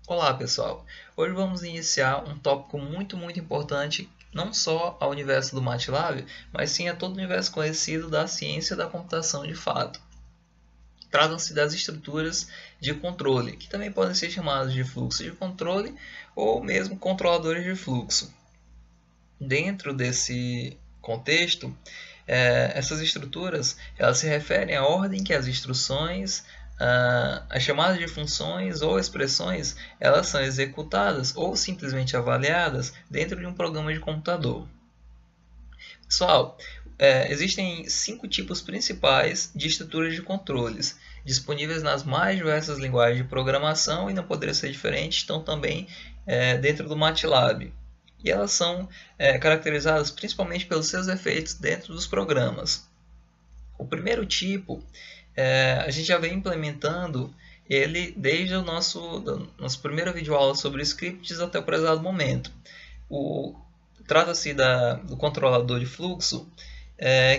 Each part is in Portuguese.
Olá pessoal, hoje vamos iniciar um tópico muito importante não só ao universo do MATLAB, mas sim a todo o universo conhecido da ciência da computação de fato. Tratam-se das estruturas de controle, que também podem ser chamadas de fluxo de controle ou mesmo controladores de fluxo. Dentro desse contexto, essas estruturas elas se referem à ordem que as instruções, as chamadas de funções ou expressões elas são executadas ou simplesmente avaliadas dentro de um programa de computador. Pessoal, existem 5 tipos principais de estruturas de controles, disponíveis nas mais diversas linguagens de programação e não poderia ser diferente, estão também dentro do MATLAB. E elas são caracterizadas principalmente pelos seus efeitos dentro dos programas. O primeiro tipo, a gente já vem implementando ele desde a nossa primeira videoaula sobre scripts até o prezado momento. Trata-se do controlador de fluxo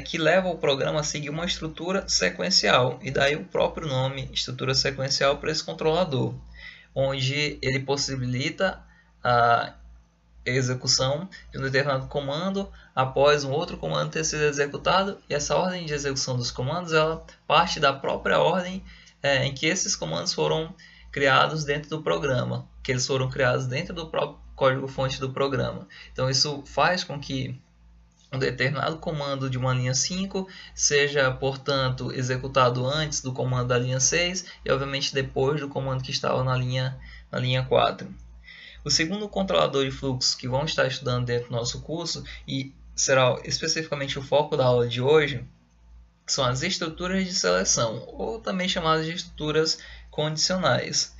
que leva o programa a seguir uma estrutura sequencial, e daí o próprio nome, estrutura sequencial, para esse controlador, onde ele possibilita a execução de um determinado comando após um outro comando ter sido executado, e essa ordem de execução dos comandos ela parte da própria ordem em que esses comandos foram criados dentro do programa, que eles foram criados dentro do próprio código-fonte do programa. Então isso faz com que um determinado comando de uma linha 5 seja, portanto, executado antes do comando da linha 6 e, obviamente, depois do comando que estava na linha 4. O segundo controlador de fluxo que vamos estar estudando dentro do nosso curso, e será especificamente o foco da aula de hoje, são as estruturas de seleção, ou também chamadas de estruturas condicionais.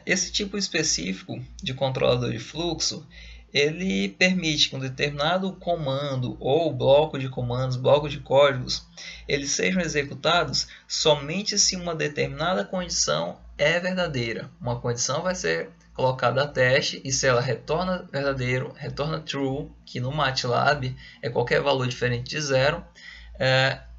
Esse tipo específico de controlador de fluxo, ele permite que um determinado comando ou bloco de comandos, bloco de códigos, eles sejam executados somente se uma determinada condição é verdadeira. Uma condição vai ser colocada a teste, e se ela retorna verdadeiro, retorna true, que no MATLAB é qualquer valor diferente de zero,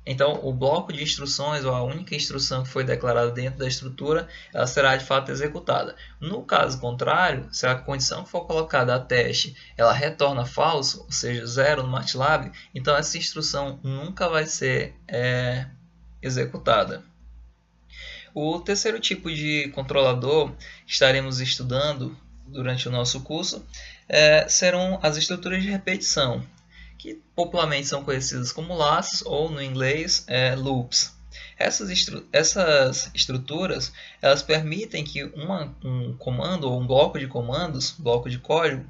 então o bloco de instruções, ou a única instrução que foi declarada dentro da estrutura, ela será de fato executada. No caso contrário, se a condição que for colocada a teste ela retorna falso, ou seja, zero no MATLAB, então essa instrução nunca vai ser executada. O terceiro tipo de controlador que estaremos estudando durante o nosso curso serão as estruturas de repetição, que popularmente são conhecidas como laços ou, no inglês, loops. Essas estruturas elas permitem que um comando ou um bloco de comandos, bloco de código,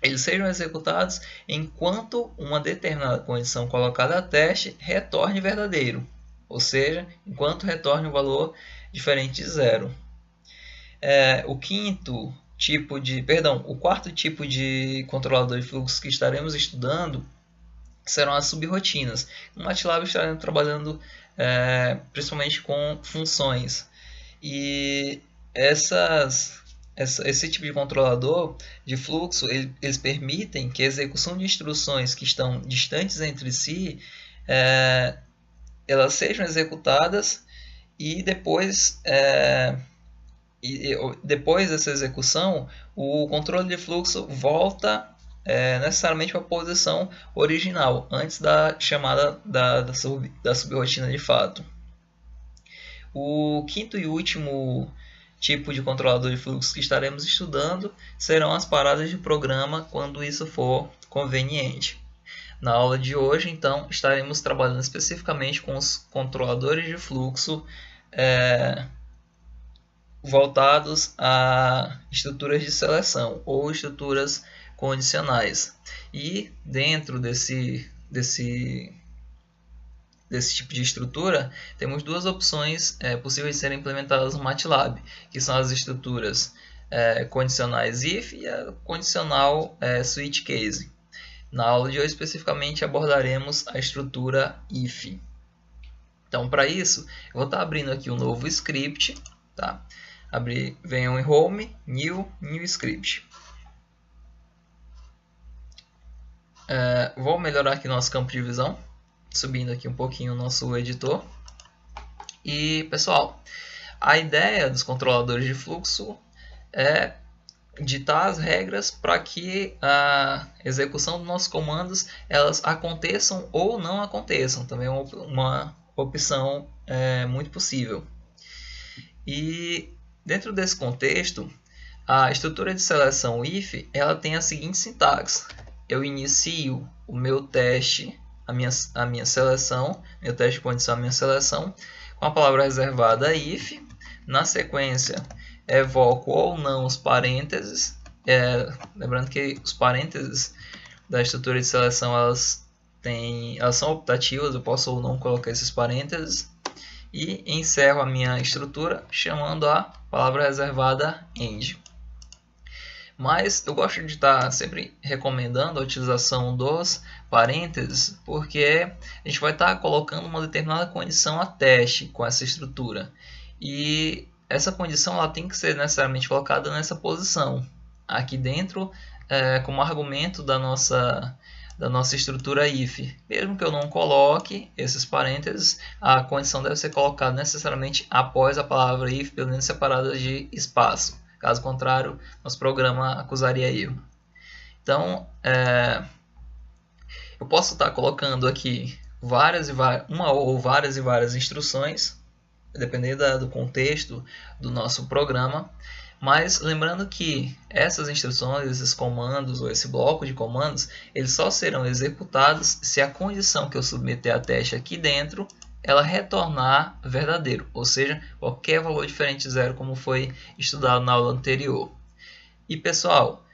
eles sejam executados enquanto uma determinada condição colocada a teste retorne verdadeiro, ou seja, enquanto retorne um valor diferente de zero. O quarto tipo de controlador de fluxo que estaremos estudando serão as subrotinas. No MATLAB estaremos trabalhando principalmente com funções. E esse tipo de controlador de fluxo, eles permitem que a execução de instruções que estão distantes entre si, elas sejam executadas e depois dessa execução o controle de fluxo volta necessariamente para a posição original, antes da chamada da subrotina de fato. O quinto e último tipo de controlador de fluxo que estaremos estudando serão as paradas de programa, quando isso for conveniente. Na aula de hoje, então, estaremos trabalhando especificamente com os controladores de fluxo voltados a estruturas de seleção ou estruturas condicionais. E dentro desse tipo de estrutura, temos duas opções possíveis de serem implementadas no MATLAB, que são as estruturas condicionais if e a condicional switch case. Na aula de hoje, especificamente, abordaremos a estrutura if. Então, para isso, eu vou estar abrindo aqui um novo script. Tá? Venham em Home, New Script. Vou melhorar aqui nosso campo de visão, subindo aqui um pouquinho o nosso editor. E, pessoal, a ideia dos controladores de fluxo é ditar as regras para que a execução dos nossos comandos elas aconteçam ou não aconteçam. Também é uma opção muito possível. E dentro desse contexto, a estrutura de seleção if ela tem a seguinte sintaxe: eu inicio o meu teste, a minha seleção, meu teste de condição, a minha seleção, com a palavra reservada if. Na sequência, evoco ou não os parênteses. Lembrando que os parênteses da estrutura de seleção elas são optativas, eu posso ou não colocar esses parênteses. E encerro a minha estrutura chamando a palavra reservada end. Mas eu gosto de estar sempre recomendando a utilização dos parênteses, porque a gente vai estar colocando uma determinada condição a teste com essa estrutura. E essa condição ela tem que ser necessariamente colocada nessa posição, aqui dentro, como argumento da nossa estrutura if. Mesmo que eu não coloque esses parênteses, a condição deve ser colocada necessariamente após a palavra if, pelo menos separada de espaço. Caso contrário, nosso programa acusaria erro. Então, eu posso estar colocando aqui uma ou várias instruções, dependendo do contexto do nosso programa. Mas lembrando que essas instruções, esses comandos ou esse bloco de comandos, eles só serão executados se a condição que eu submeter a teste aqui dentro ela retornar verdadeiro, ou seja, qualquer valor diferente de zero, como foi estudado na aula anterior. E pessoal,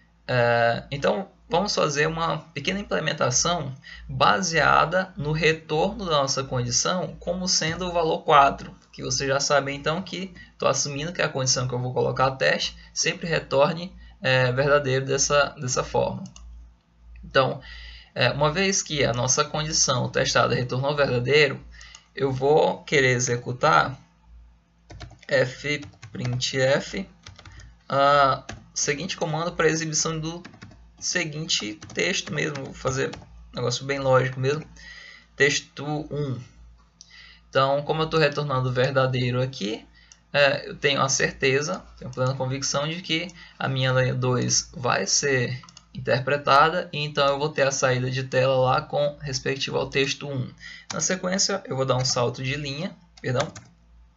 então vamos fazer uma pequena implementação baseada no retorno da nossa condição como sendo o valor 4, que você já sabe então que estou assumindo que a condição que eu vou colocar a teste sempre retorne verdadeiro dessa forma. Então, uma vez que a nossa condição testada retornou verdadeiro, eu vou querer executar fprintf seguinte comando para exibição do seguinte texto mesmo. Vou fazer um negócio bem lógico mesmo. Texto 1. Então, como eu estou retornando verdadeiro aqui, eu tenho a certeza, tenho plena convicção de que a minha linha 2 vai ser interpretada, e então eu vou ter a saída de tela lá com respectivo ao texto 1. Na sequência, eu vou dar um salto de linha,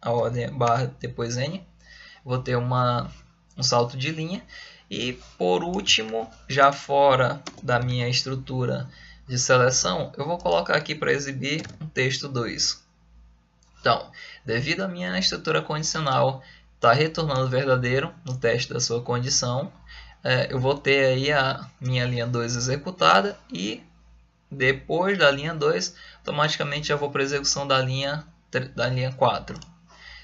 a ordem é barra depois N, vou ter um salto de linha, e por último, já fora da minha estrutura de seleção, eu vou colocar aqui para exibir um texto 2. Então, devido à minha estrutura condicional estar retornando verdadeiro no teste da sua condição, eu vou ter aí a minha linha 2 executada, e depois da linha 2, automaticamente já vou para a execução da linha 4.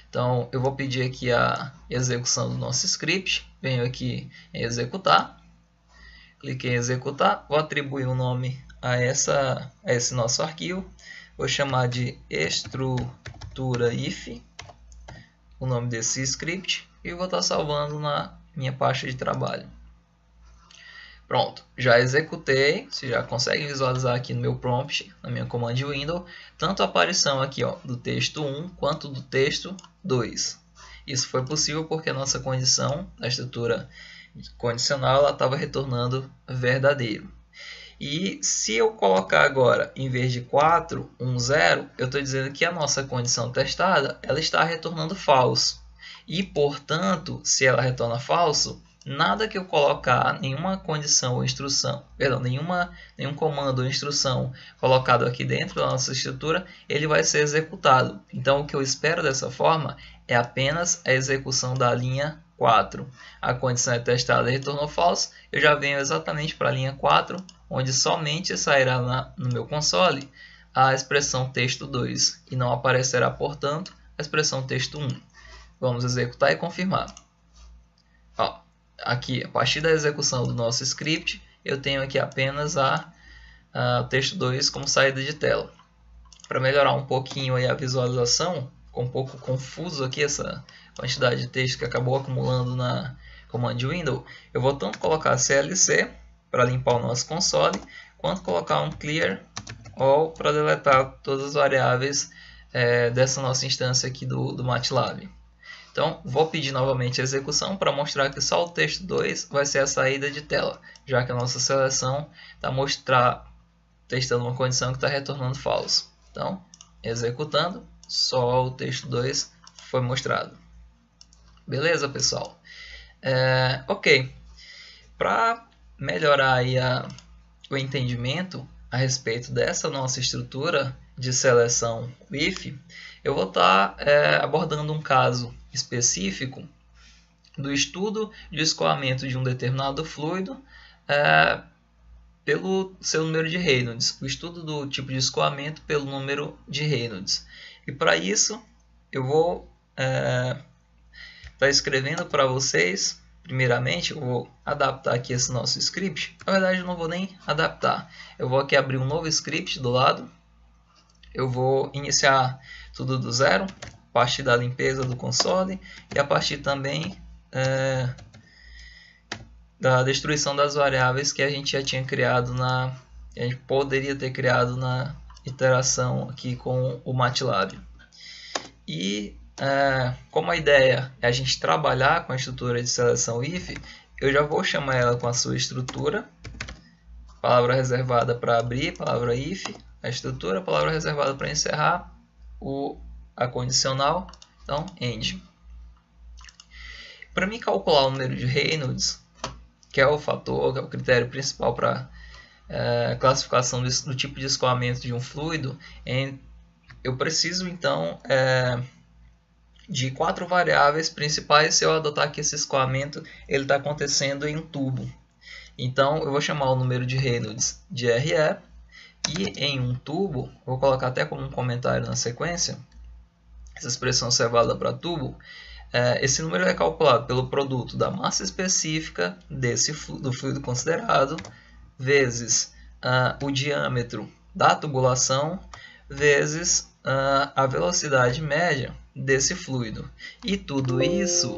Então, eu vou pedir aqui a execução do nosso script, venho aqui em executar, cliquei em executar, vou atribuir um nome a esse nosso arquivo, vou chamar de estrutura if, o nome desse script, e vou estar salvando na minha pasta de trabalho. Pronto, já executei, você já consegue visualizar aqui no meu prompt, na minha command window, tanto a aparição aqui do texto 1 quanto do texto 2. Isso foi possível porque a nossa condição, a estrutura condicional, estava retornando verdadeiro. E se eu colocar agora, em vez de 4, 1, 0, eu estou dizendo que a nossa condição testada ela está retornando falso. E, portanto, se ela retorna falso, nada que eu colocar, nenhuma condição ou instrução, nenhum comando ou instrução colocado aqui dentro da nossa estrutura, ele vai ser executado. Então, o que eu espero dessa forma é apenas a execução da linha 4. A condição é testada e retornou falso, eu já venho exatamente para a linha 4, onde somente sairá no meu console a expressão texto 2 e não aparecerá, portanto, a expressão texto 1. Vamos executar e confirmar. Aqui, a partir da execução do nosso script, eu tenho aqui apenas o texto 2 como saída de tela. Para melhorar um pouquinho aí a visualização, ficou um pouco confuso aqui essa quantidade de texto que acabou acumulando na command window, eu vou tanto colocar CLC para limpar o nosso console, quanto colocar um clear all para deletar todas as variáveis dessa nossa instância aqui do MATLAB. Então, vou pedir novamente a execução para mostrar que só o texto 2 vai ser a saída de tela, já que a nossa seleção está testando uma condição que está retornando falso. Então, executando, só o texto 2 foi mostrado. Beleza, pessoal? Ok. Para melhorar aí o entendimento a respeito dessa nossa estrutura de seleção if, eu vou estar abordando um caso específico do estudo de escoamento de um determinado fluido pelo seu número de Reynolds, o estudo do tipo de escoamento pelo número de Reynolds. E para isso eu vou estar escrevendo para vocês. Primeiramente, eu vou adaptar aqui esse nosso script. Na verdade, eu não vou nem adaptar. Eu vou aqui abrir um novo script do lado. Eu vou iniciar tudo do zero, a partir da limpeza do console e a partir também da destruição das variáveis que a gente já tinha criado que a gente poderia ter criado na iteração aqui com o MATLAB. E como a ideia é a gente trabalhar com a estrutura de seleção if, eu já vou chamar ela com a sua estrutura, palavra reservada para abrir, palavra if, a estrutura, palavra reservada para encerrar, a condicional, então end. Para mim calcular o número de Reynolds, que é o fator, que é o critério principal para classificação do tipo de escoamento de um fluido, eu preciso então de 4 variáveis principais se eu adotar que esse escoamento está acontecendo em um tubo. Então eu vou chamar o número de Reynolds de RE, e em um tubo, vou colocar até como um comentário na sequência, essa expressão ser válida para tubo, esse número é calculado pelo produto da massa específica do fluido considerado, vezes o diâmetro da tubulação, vezes a velocidade média desse fluido. E tudo isso,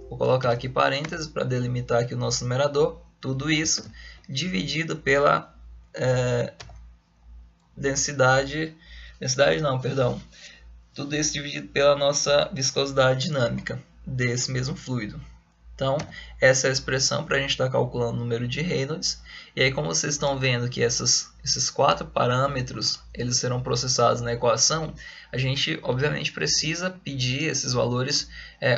vou colocar aqui parênteses para delimitar aqui o nosso numerador, tudo isso dividido pela tudo isso dividido pela nossa viscosidade dinâmica desse mesmo fluido. Então, essa é a expressão para a gente estar calculando o número de Reynolds. E aí, como vocês estão vendo que esses 4 parâmetros eles serão processados na equação, a gente, obviamente, precisa pedir esses valores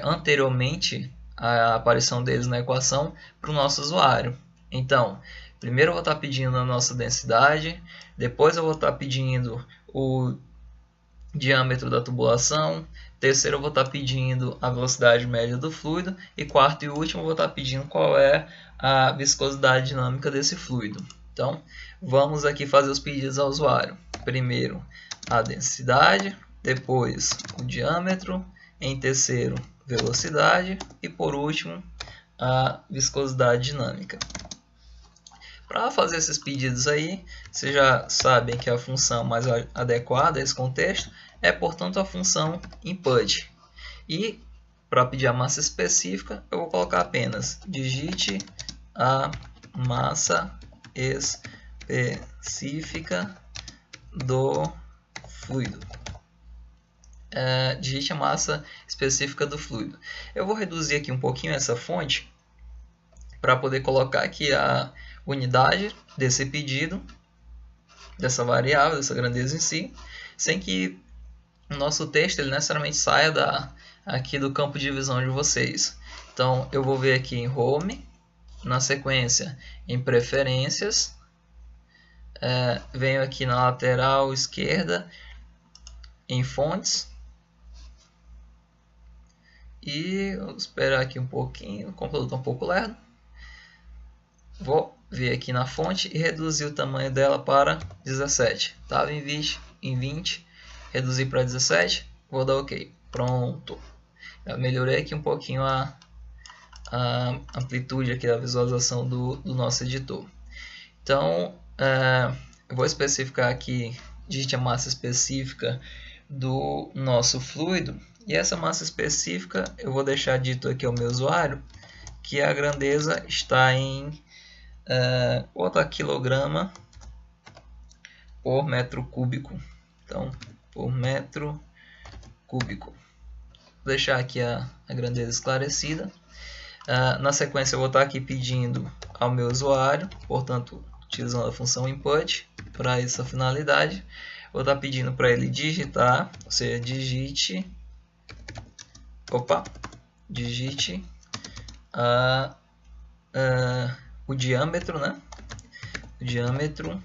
anteriormente à aparição deles na equação para o nosso usuário. Então, primeiro eu vou estar pedindo a nossa densidade, depois eu vou estar pedindo o diâmetro da tubulação, terceiro eu vou estar pedindo a velocidade média do fluido e quarto e último eu vou estar pedindo qual é a viscosidade dinâmica desse fluido. Então, vamos aqui fazer os pedidos ao usuário. Primeiro a densidade, depois o diâmetro, em terceiro velocidade e por último a viscosidade dinâmica. Para fazer esses pedidos aí, vocês já sabem que a função mais adequada a esse contexto é, portanto, a função input. E para pedir a massa específica, eu vou colocar apenas digite a massa específica do fluido. Digite a massa específica do fluido. Eu vou reduzir aqui um pouquinho essa fonte para poder colocar aqui a unidade desse pedido, dessa variável, dessa grandeza em si, sem que o nosso texto ele necessariamente saia aqui do campo de visão de vocês. Então eu vou ver aqui em Home, na sequência em Preferências, venho aqui na lateral esquerda em Fontes, e vou esperar aqui um pouquinho, o computador está um pouco lerdo. Vou vir aqui na fonte e reduzir o tamanho dela para 17. Estava em 20, reduzi para 17, vou dar OK. Pronto. Eu melhorei aqui um pouquinho a amplitude aqui da visualização do nosso editor. Então, eu vou especificar aqui, digite a massa específica do nosso fluido. E essa massa específica eu vou deixar dito aqui ao meu usuário que a grandeza está em quilograma por metro cúbico. Então, por metro cúbico. deixar aqui a grandeza esclarecida. Na sequência eu vou estar aqui pedindo ao meu usuário, portanto utilizando a função input para essa finalidade, vou estar pedindo para ele digitar, ou seja, digite o diâmetro, né? O diâmetro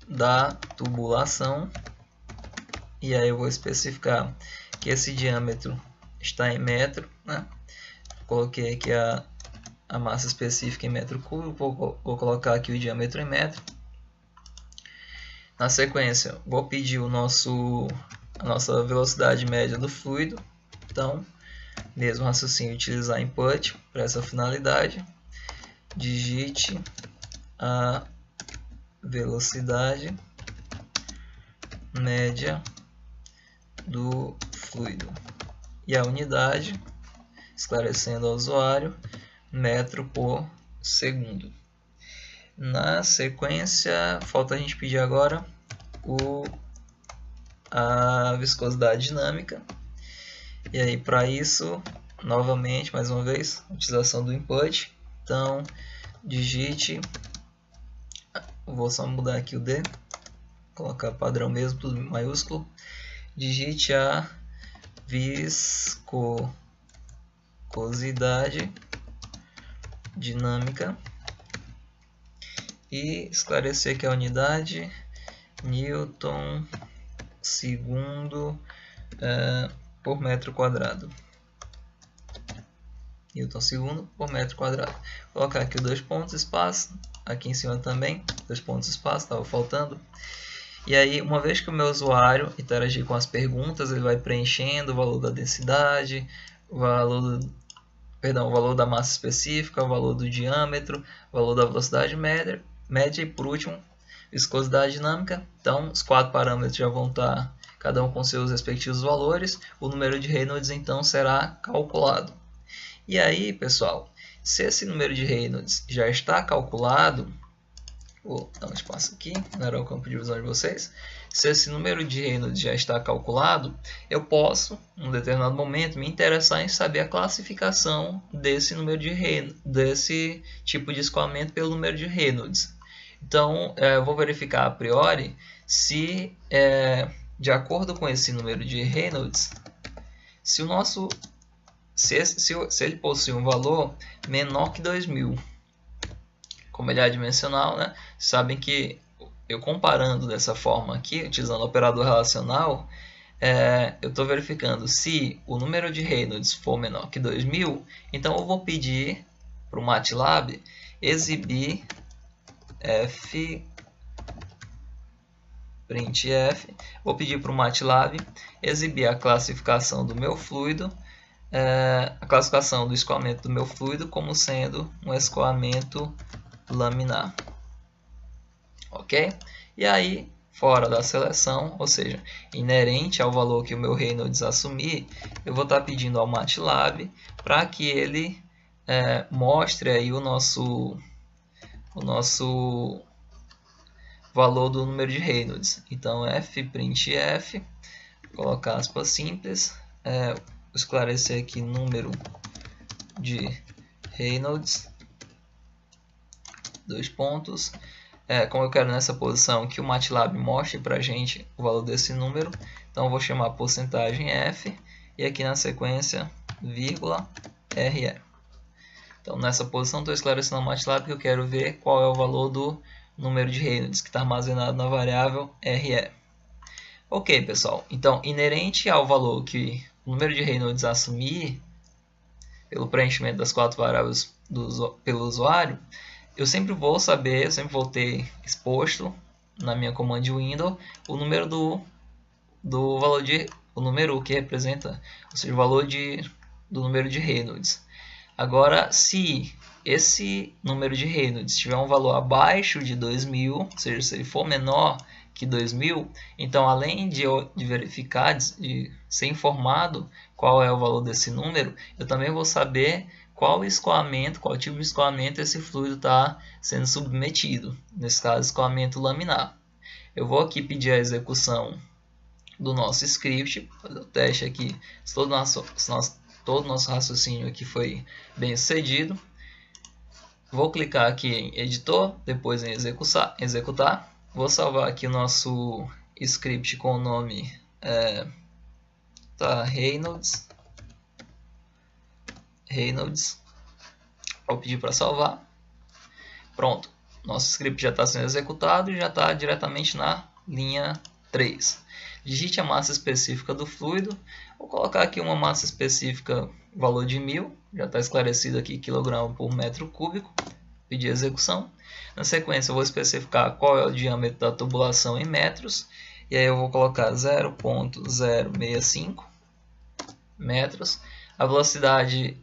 da tubulação, e aí eu vou especificar que esse diâmetro está em metro, né? Coloquei aqui a massa específica em metro cúbico, vou colocar aqui o diâmetro em metro. Na sequência, vou pedir a nossa velocidade média do fluido. Então, mesmo raciocínio, utilizar input para essa finalidade. Digite a velocidade média do fluido e a unidade, esclarecendo ao usuário, metro por segundo. Na sequência, falta a gente pedir agora a viscosidade dinâmica. E aí, para isso, novamente, mais uma vez, utilização do input. Então, digite, vou só mudar aqui o D, colocar padrão mesmo, tudo maiúsculo. Digite a viscosidade dinâmica e esclarecer que a unidade Newton segundo por metro quadrado. Newton segundo por metro quadrado. Vou colocar aqui dois pontos, espaço, aqui em cima também, dois pontos, espaço, estava faltando. E aí, uma vez que o meu usuário interagir com as perguntas, ele vai preenchendo o valor da densidade, o valor da massa específica, o valor do diâmetro, o valor da velocidade média e, por último, viscosidade dinâmica. Então, os 4 parâmetros já vão estar, cada um com seus respectivos valores. O número de Reynolds, então, será calculado. E aí, pessoal, se esse número de Reynolds já está calculado, vou dar um espaço aqui, não era o campo de visão de vocês. Se esse número de Reynolds já está calculado, eu posso, em um determinado momento, me interessar em saber a classificação desse número de Reynolds, desse tipo de escoamento pelo número de Reynolds. Então, eu vou verificar a priori se, de acordo com esse número de Reynolds, se ele possui um valor menor que 2000. Como ele é adimensional, né? Sabem que eu comparando dessa forma aqui, utilizando o operador relacional, eu estou verificando se o número de Reynolds for menor que 2000, então eu vou pedir para o MATLAB exibir printf, vou pedir para o MATLAB exibir a classificação do meu fluido, a classificação do escoamento do meu fluido como sendo um escoamento laminar, ok? E aí, fora da seleção, ou seja, inerente ao valor que o meu Reynolds assumir, eu vou estar pedindo ao MATLAB para que ele mostre aí o nosso valor do número de Reynolds. Então, fprintf, colocar aspas simples, esclarecer aqui número de Reynolds, dois pontos. Como eu quero nessa posição que o MATLAB mostre para a gente o valor desse número, então eu vou chamar porcentagem f e aqui na sequência vírgula RE. Então nessa posição estou esclarecendo ao MATLAB que eu quero ver qual é o valor do número de Reynolds que está armazenado na variável RE. Ok, pessoal, então inerente ao valor que o número de Reynolds assumir pelo preenchimento das 4 variáveis pelo usuário, eu sempre vou ter exposto na minha command window o número o número que representa, ou seja, o valor do número de Reynolds. Agora, se esse número de Reynolds tiver um valor abaixo de 2000, ou seja, se ele for menor que 2000, então além de verificar, de ser informado qual é o valor desse número, eu também vou saber qual tipo de escoamento esse fluido está sendo submetido, nesse caso escoamento laminar. Eu vou aqui pedir a execução do nosso script, fazer o teste aqui, se todo o nosso raciocínio aqui foi bem sucedido. Vou clicar aqui em editor, depois em executar. Vou salvar aqui o nosso script com o nome Reynolds. Vou pedir para salvar. Pronto, nosso script já está sendo executado e já está diretamente na linha 3. Digite a massa específica do fluido. Vou colocar aqui uma massa específica, valor de 1000. Já está esclarecido aqui, kg por metro cúbico. Pedir execução. Na sequência, eu vou especificar qual é o diâmetro da tubulação em metros. E aí eu vou colocar 0,065 metros. A velocidade,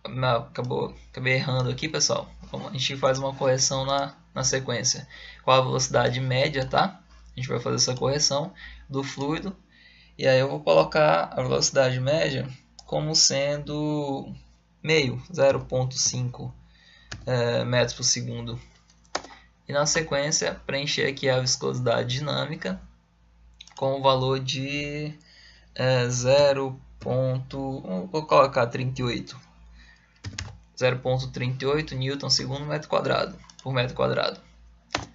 acabei errando aqui, pessoal. A gente faz uma correção na sequência. Qual a velocidade média, tá? A gente vai fazer essa correção do fluido. E aí eu vou colocar a velocidade média como sendo meio, 0,5 metros por segundo. E na sequência, preencher aqui a viscosidade dinâmica com o valor de 0,38 newton segundo por metro quadrado.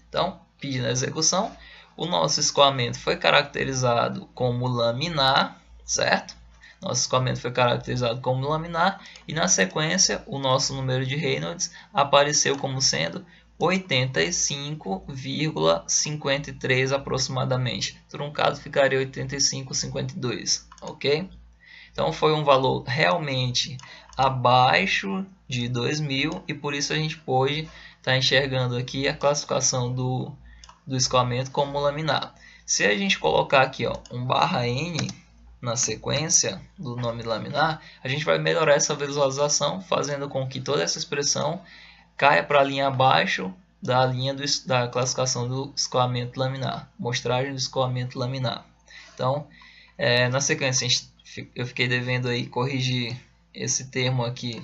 Então, pedindo a execução, o nosso escoamento foi caracterizado como laminar, certo? Nosso escoamento foi caracterizado como laminar e na sequência o nosso número de Reynolds apareceu como sendo 85,53 aproximadamente. Truncado ficaria 85,52, ok? Então foi um valor realmente abaixo de 2000 e por isso a gente pôde estar enxergando aqui a classificação do escoamento como laminar. Se a gente colocar aqui um /n na sequência do nome laminar, a gente vai melhorar essa visualização, fazendo com que toda essa expressão caia para a linha abaixo da linha da classificação do escoamento laminar, mostragem do escoamento laminar. Então, na sequência, eu fiquei devendo aí corrigir esse termo aqui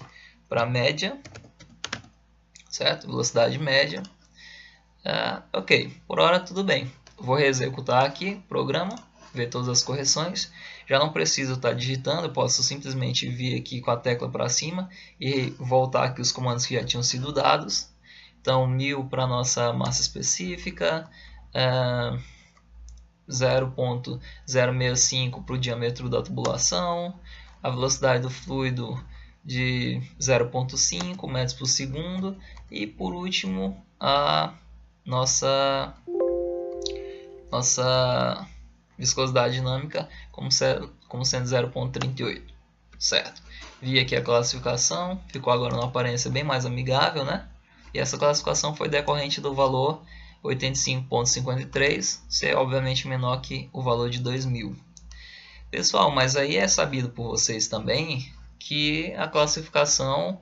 para média, certo? Velocidade média. Ok, por hora tudo bem. Vou reexecutar aqui o programa, ver todas as correções. Já não preciso estar digitando, eu posso simplesmente vir aqui com a tecla para cima e voltar aqui os comandos que já tinham sido dados. Então, 1000 para a nossa massa específica, 0,065 para o diâmetro da tubulação, a velocidade do fluido de 0,5 metros por segundo e, por último, a nossa viscosidade dinâmica como sendo 0,38, certo? Vi aqui a classificação, ficou agora uma aparência bem mais amigável, né? E essa classificação foi decorrente do valor 85,53, ser obviamente menor que o valor de 2000. Pessoal, mas aí é sabido por vocês também que a classificação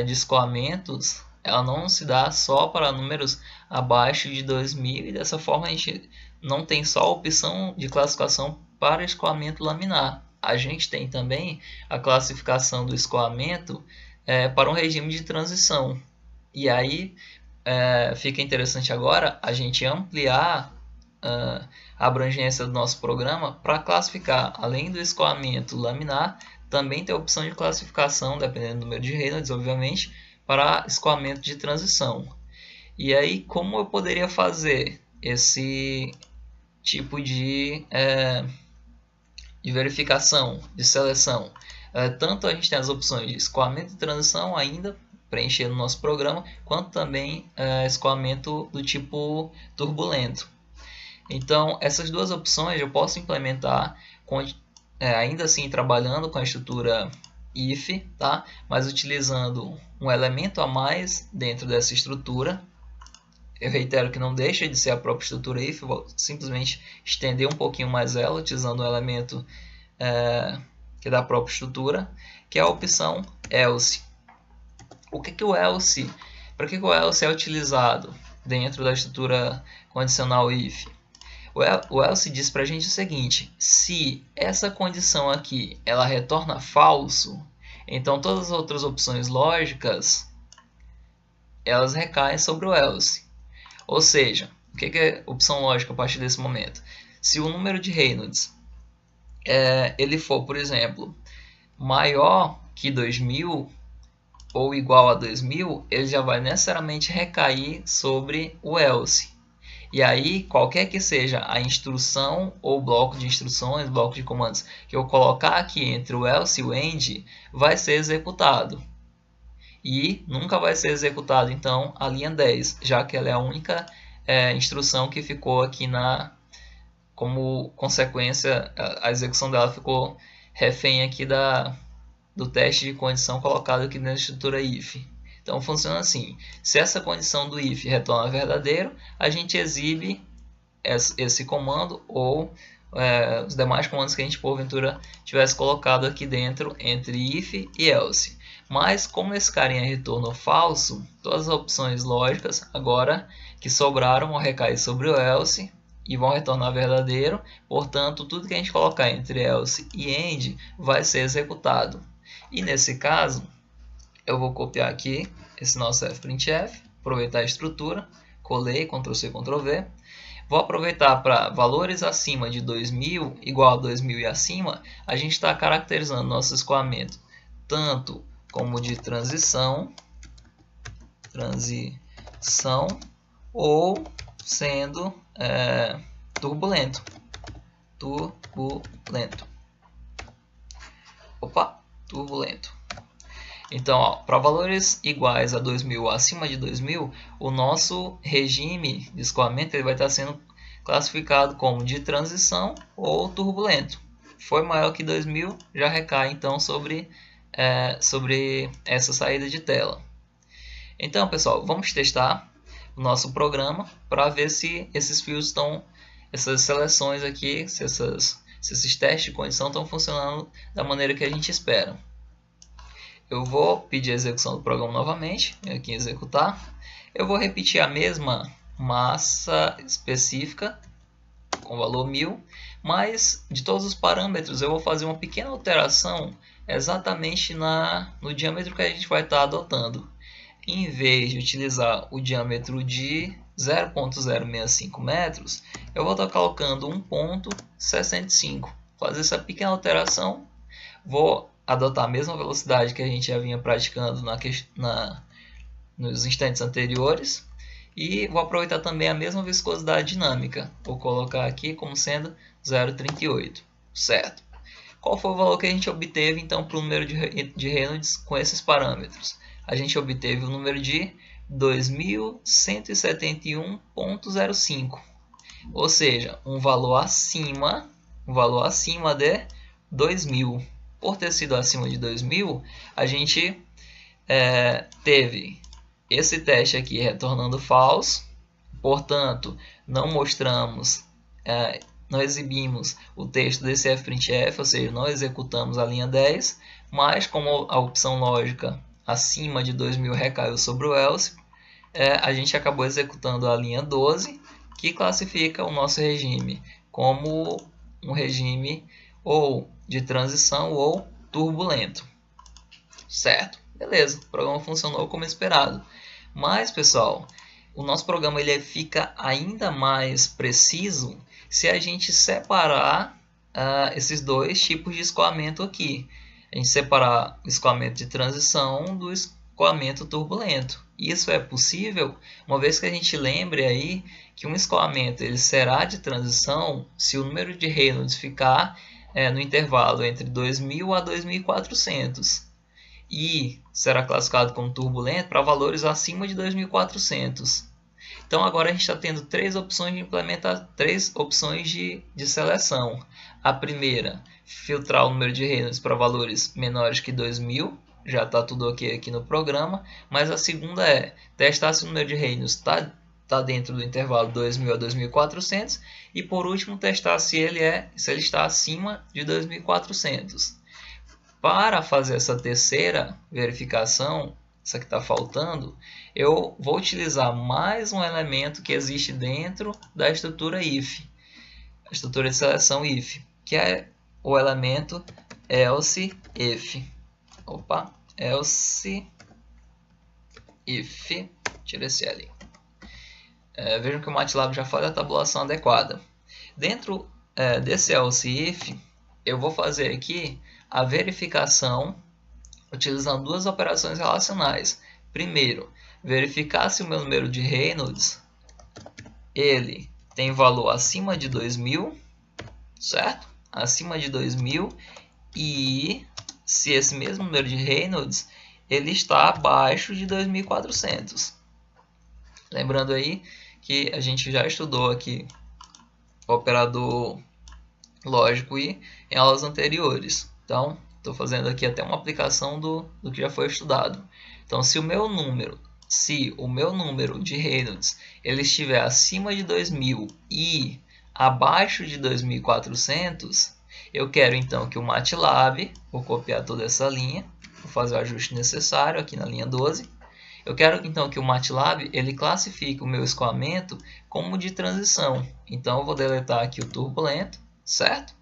de escoamentos ela não se dá só para números abaixo de 2000 e dessa forma a gente não tem só a opção de classificação para escoamento laminar. A gente tem também a classificação do escoamento para um regime de transição. E aí fica interessante agora a gente ampliar a abrangência do nosso programa para classificar, além do escoamento laminar, também tem a opção de classificação, dependendo do número de Reynolds, obviamente, para escoamento de transição. E aí, como eu poderia fazer esse tipo de verificação, de seleção? Tanto a gente tem as opções de escoamento de transição ainda, preencher no nosso programa, quanto também escoamento do tipo turbulento. Então, essas duas opções eu posso implementar ainda assim trabalhando com a estrutura if, tá? Mas utilizando um elemento a mais dentro dessa estrutura. Eu reitero que não deixa de ser a própria estrutura if, vou simplesmente estender um pouquinho mais ela, utilizando um elemento que é da própria estrutura, que é a opção else. O que o else? Para que o else é utilizado dentro da estrutura condicional if? O else diz para a gente o seguinte: se essa condição aqui ela retorna falso, então todas as outras opções lógicas elas recaem sobre o else. Ou seja, o que é opção lógica a partir desse momento? Se o número de Reynolds ele for, por exemplo, maior que 2000 ou igual a 2000, ele já vai necessariamente recair sobre o else. E aí, qualquer que seja a instrução ou bloco de instruções, bloco de comandos que eu colocar aqui entre o else e o end, vai ser executado. E nunca vai ser executado, então, a linha 10, já que ela é a única instrução que ficou aqui como consequência, a execução dela ficou refém aqui do teste de condição colocado aqui na estrutura if. Então funciona assim: se essa condição do if retorna verdadeiro, a gente exibe esse comando ou os demais comandos que a gente porventura tivesse colocado aqui dentro entre if e else. Mas como esse carinha retornou falso, todas as opções lógicas agora que sobraram vão recair sobre o else e vão retornar verdadeiro. Portanto, tudo que a gente colocar entre else e end vai ser executado. E nesse caso, eu vou copiar aqui esse nosso fprintf, aproveitar a estrutura, colei, Ctrl+C, Ctrl+V. Vou aproveitar para valores acima de 2000, igual a 2000 e acima, a gente está caracterizando nosso escoamento tanto como de transição ou sendo turbulento. Turbulento. Então, para valores iguais a 2000 ou acima de 2000, o nosso regime de escoamento ele vai estar sendo classificado como de transição ou turbulento. Foi maior que 2000, já recai então sobre essa saída de tela. Então, pessoal, vamos testar o nosso programa para ver se esses fios essas seleções aqui, se esses testes de condição estão funcionando da maneira que a gente espera. Eu vou pedir a execução do programa novamente, aqui em executar. Eu vou repetir a mesma massa específica com valor 1000, mas de todos os parâmetros eu vou fazer uma pequena alteração exatamente no diâmetro que a gente vai estar adotando. Em vez de utilizar o diâmetro de 0.065 metros, eu vou estar colocando 1.65. Fazer essa pequena alteração, vou adotar a mesma velocidade que a gente já vinha praticando nos instantes anteriores e vou aproveitar também a mesma viscosidade dinâmica. Vou colocar aqui como sendo 0,38, certo? Qual foi o valor que a gente obteve então para o número de Reynolds com esses parâmetros? A gente obteve o número de 2171.05, ou seja, um valor acima de 2000. Por ter sido acima de 2000, a gente teve esse teste aqui retornando falso, portanto, não mostramos, não exibimos o texto desse fprintf, ou seja, não executamos a linha 10, mas como a opção lógica acima de 2000 recaiu sobre o else, a gente acabou executando a linha 12, que classifica o nosso regime como um regime ou de transição ou turbulento, certo? Beleza, o programa funcionou como esperado. Mas, pessoal, o nosso programa ele fica ainda mais preciso se a gente separar esses dois tipos de escoamento aqui. A gente separar o escoamento de transição do escoamento turbulento. Isso é possível uma vez que a gente lembre aí que um escoamento ele será de transição se o número de Reynolds ficar no intervalo entre 2000 a 2400 e será classificado como turbulento para valores acima de 2400. Então agora a gente está tendo três opções de seleção. A primeira, filtrar o número de Reynolds para valores menores que 2000, já está tudo ok aqui no programa, mas a segunda é testar se o número de Reynolds está dentro do intervalo 2000 a 2400 e por último testar se ele está acima de 2400. Para fazer essa terceira verificação, essa que está faltando, eu vou utilizar mais um elemento que existe dentro da estrutura if, a estrutura de seleção if, que é o elemento else if. Else if, tira esse ali. Vejam que o MATLAB já faz a tabulação adequada. Dentro desse else if, eu vou fazer aqui a verificação utilizando duas operações relacionais. Primeiro, verificar se o meu número de Reynolds ele tem valor acima de 2000, certo? Acima de 2000, e se esse mesmo número de Reynolds ele está abaixo de 2400. Lembrando aí que a gente já estudou aqui o operador lógico e em aulas anteriores. Então, estou fazendo aqui até uma aplicação do que já foi estudado. Então, se o meu número de Reynolds ele estiver acima de 2000 e abaixo de 2400, eu quero então que o MATLAB, vou copiar toda essa linha, vou fazer o ajuste necessário aqui na linha 12. Eu quero então que o MATLAB ele classifique o meu escoamento como de transição. Então eu vou deletar aqui o turbulento, certo?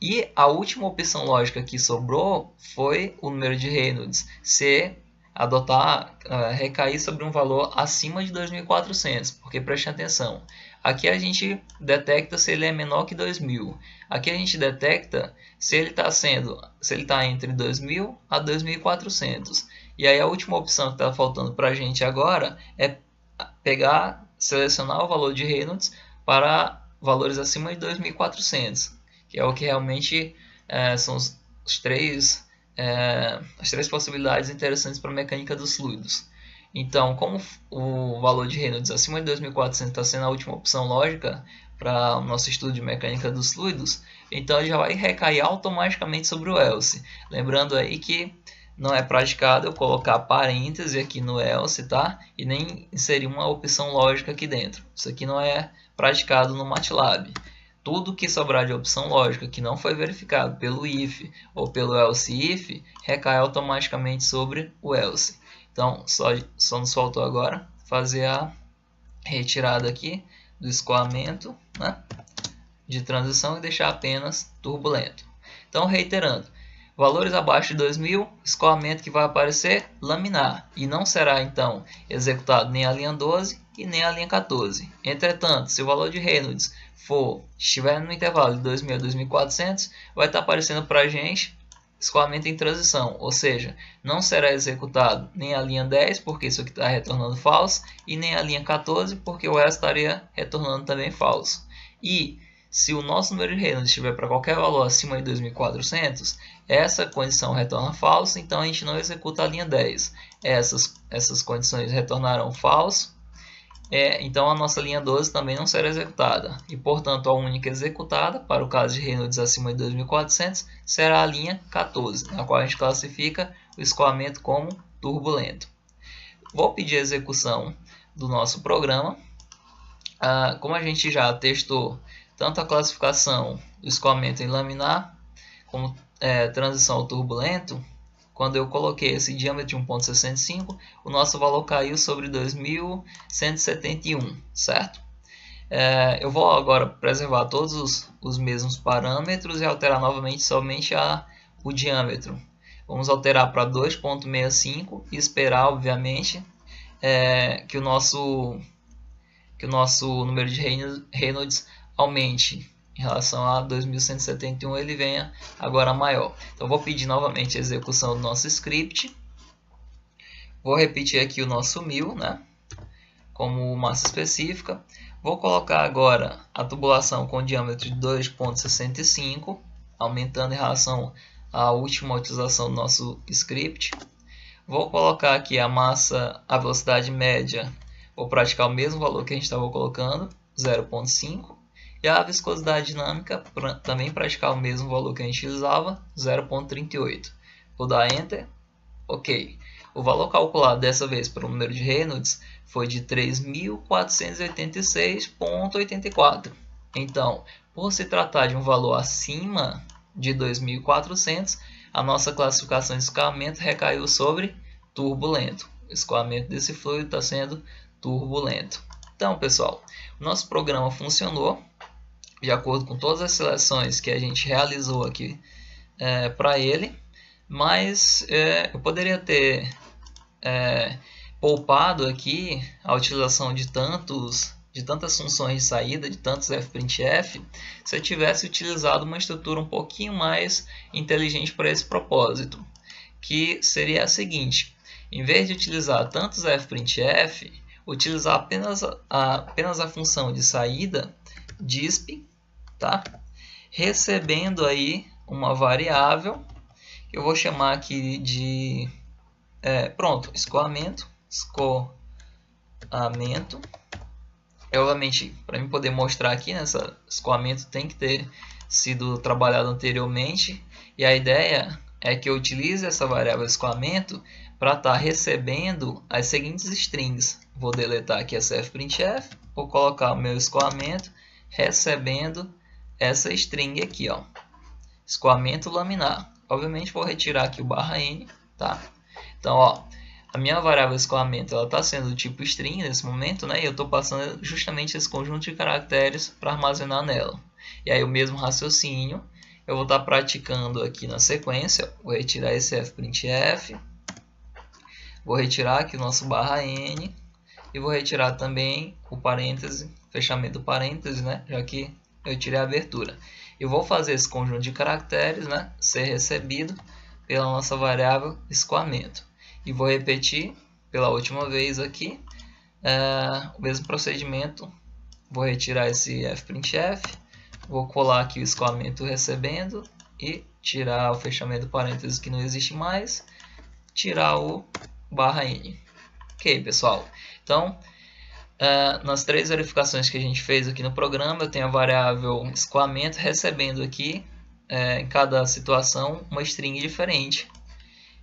E a última opção lógica que sobrou foi o número de Reynolds recair sobre um valor acima de 2400, porque preste atenção, aqui a gente detecta se ele é menor que 2000, aqui a gente detecta se ele está entre 2000 a 2400, e aí a última opção que está faltando para a gente agora é selecionar o valor de Reynolds para valores acima de 2400, que é o que realmente são as três possibilidades interessantes para a mecânica dos fluidos. Então, como o valor de Reynolds acima de 2400 está sendo a última opção lógica para o nosso estudo de mecânica dos fluidos, então ele já vai recair automaticamente sobre o else. Lembrando aí que não é praticado eu colocar parêntese aqui no else, tá? E nem inserir uma opção lógica aqui dentro. Isso aqui não é praticado no MATLAB. Tudo que sobrar de opção lógica que não foi verificado pelo if ou pelo else if recai automaticamente sobre o else. Então, só nos faltou agora fazer a retirada aqui do escoamento, né, de transição e deixar apenas turbulento. Então, reiterando, valores abaixo de 2000, escoamento que vai aparecer laminar e não será então executado nem a linha 12 e nem a linha 14. Entretanto, se o valor de Reynolds estiver no intervalo de 2000 a 2400, vai estar aparecendo para a gente escoamento em transição, ou seja, não será executado nem a linha 10, porque isso aqui está retornando falso, e nem a linha 14, porque o else estaria retornando também falso. E se o nosso número de Reynolds estiver para qualquer valor acima de 2400, essa condição retorna falso, então a gente não executa a linha 10. Essas condições retornarão falso, então a nossa linha 12 também não será executada. E, portanto, a única executada, para o caso de Reynolds acima de 2400, será a linha 14, na qual a gente classifica o escoamento como turbulento. Vou pedir a execução do nosso programa. Como a gente já testou tanto a classificação do escoamento em laminar, como transição ao turbulento, quando eu coloquei esse diâmetro de 1,65, o nosso valor caiu sobre 2171, certo? Eu vou agora preservar todos os mesmos parâmetros e alterar novamente somente o diâmetro. Vamos alterar para 2,65 e esperar, obviamente, que o nosso número de Reynolds aumente. Em relação a 2171, ele venha agora maior. Então, vou pedir novamente a execução do nosso script. Vou repetir aqui o nosso 1000, né, como massa específica. Vou colocar agora a tubulação com diâmetro de 2,65, aumentando em relação à última utilização do nosso script. Vou colocar aqui a massa, a velocidade média. Vou praticar o mesmo valor que a gente estava colocando, 0,5. E a viscosidade dinâmica, também praticar o mesmo valor que a gente utilizava, 0,38. Vou dar Enter. Ok. O valor calculado dessa vez para o número de Reynolds foi de 3.486,84. Então, por se tratar de um valor acima de 2.400, a nossa classificação de escoamento recaiu sobre turbulento. O escoamento desse fluido está sendo turbulento. Então, pessoal, o nosso programa funcionou de acordo com todas as seleções que a gente realizou aqui para ele, mas eu poderia ter poupado aqui a utilização de de tantas funções de saída, de tantos fprintf, se eu tivesse utilizado uma estrutura um pouquinho mais inteligente para esse propósito, que seria a seguinte: em vez de utilizar tantos fprintf, utilizar apenas a função de saída disp, tá? Recebendo aí uma variável que eu vou chamar aqui de escoamento. Obviamente, para mim poder mostrar aqui, nessa escoamento tem que ter sido trabalhado anteriormente, e a ideia é que eu utilize essa variável escoamento para estar recebendo as seguintes strings. Vou deletar aqui essa fprintf, vou colocar o meu escoamento recebendo essa string aqui, ó, escoamento laminar. Obviamente vou retirar aqui o /n, tá? Então, ó, a minha variável escoamento ela está sendo do tipo string nesse momento, né? E eu estou passando justamente esse conjunto de caracteres para armazenar nela. E aí o mesmo raciocínio eu vou estar praticando aqui na sequência. Vou retirar esse fprintf, vou retirar aqui o nosso /n e vou retirar também o parêntese, fechamento do parêntese, né? Já que eu tirei a abertura. Eu vou fazer esse conjunto de caracteres, né, ser recebido pela nossa variável escoamento. E vou repetir pela última vez aqui o mesmo procedimento. Vou retirar esse fprintf, vou colar aqui o escoamento recebendo e tirar o fechamento do parênteses que não existe mais, tirar o /n. Ok, pessoal? Então, nas três verificações que a gente fez aqui no programa, eu tenho a variável escoamento recebendo aqui, em cada situação, uma string diferente.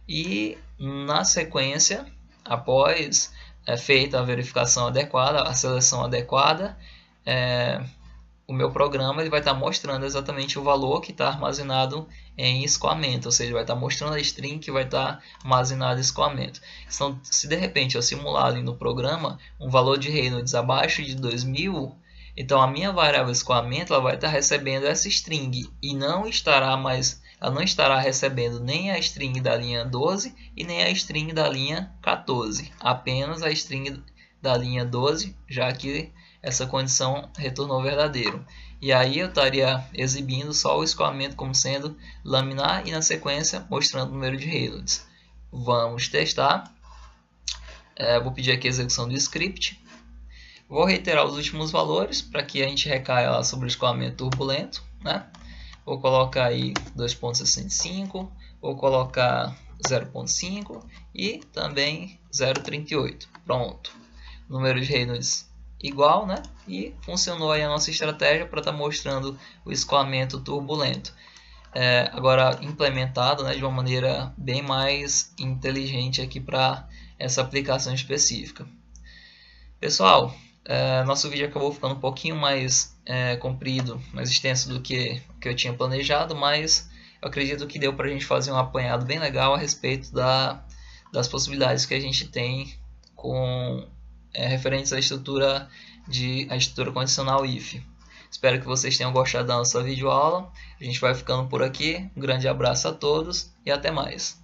E na sequência, após feita a verificação adequada, a seleção adequada, o meu programa ele vai estar mostrando exatamente o valor que está armazenado em escoamento, ou seja, vai estar mostrando a string que vai estar armazenada em escoamento. Então, se de repente eu simular ali no programa um valor de Reynolds abaixo de 2000, então a minha variável escoamento ela vai estar recebendo essa string e não estará recebendo nem a string da linha 12 e nem a string da linha 14, apenas a string da linha 12, já que essa condição retornou verdadeiro. E aí eu estaria exibindo só o escoamento como sendo laminar e na sequência mostrando o número de Reynolds. Vamos testar. Vou pedir aqui a execução do script. Vou reiterar os últimos valores para que a gente recaia lá sobre o escoamento turbulento, né? Vou colocar aí 2.65, vou colocar 0.5 e também 0.38. Pronto. Número de Reynolds igual, né? E funcionou aí a nossa estratégia para estar mostrando o escoamento turbulento. Agora implementado, né, de uma maneira bem mais inteligente aqui para essa aplicação específica. Pessoal, nosso vídeo acabou ficando um pouquinho mais comprido, mais extenso do que eu tinha planejado, mas eu acredito que deu para a gente fazer um apanhado bem legal a respeito das possibilidades que a gente tem com referentes à estrutura condicional if. Espero que vocês tenham gostado da nossa videoaula. A gente vai ficando por aqui. Um grande abraço a todos e até mais.